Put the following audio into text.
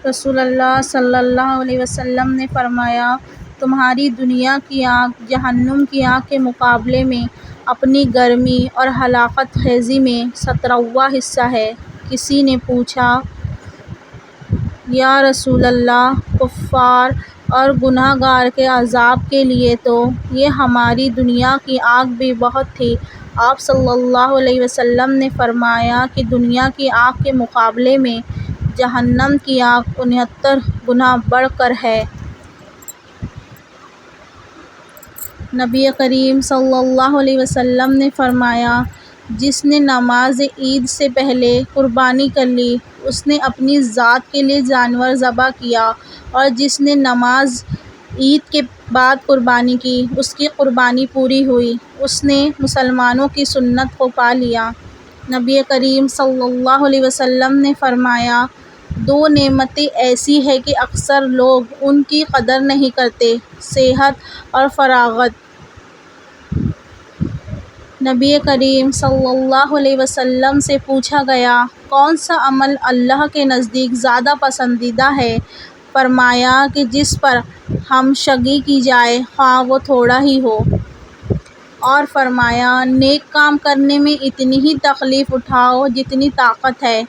رسول اللہ صلی اللہ علیہ وسلم نے فرمایا، تمہاری دنیا کی آگ جہنم کی آگ کے مقابلے میں اپنی گرمی اور ہلاکت خیزی میں 17واں حصہ ہے۔ کسی نے پوچھا، یا رسول اللہ، کفار اور گناہ گار کے عذاب کے لیے تو یہ ہماری دنیا کی آگ بھی بہت تھی۔ آپ صلی اللہ علیہ وسلم نے فرمایا کہ دنیا کی آگ کے مقابلے میں جہنم کی آگ 69 گنا بڑھ کر ہے۔ نبی کریم صلی اللہ علیہ وسلم نے فرمایا، جس نے نماز عید سے پہلے قربانی کر لی، اس نے اپنی ذات کے لیے جانور ذبح کیا، اور جس نے نماز عید کے بعد قربانی کی، اس کی قربانی پوری ہوئی، اس نے مسلمانوں کی سنت کو پا لیا۔ نبی کریم صلی اللہ علیہ وسلم نے فرمایا، دو نعمتیں ایسی ہیں کہ اکثر لوگ ان کی قدر نہیں کرتے، صحت اور فراغت۔ نبی کریم صلی اللہ علیہ وسلم سے پوچھا گیا، کون سا عمل اللہ کے نزدیک زیادہ پسندیدہ ہے؟ فرمایا کہ جس پر ہمشگی کی جائے، خواہ وہ تھوڑا ہی ہو۔ اور فرمایا، نیک کام کرنے میں اتنی ہی تکلیف اٹھاؤ جتنی طاقت ہے۔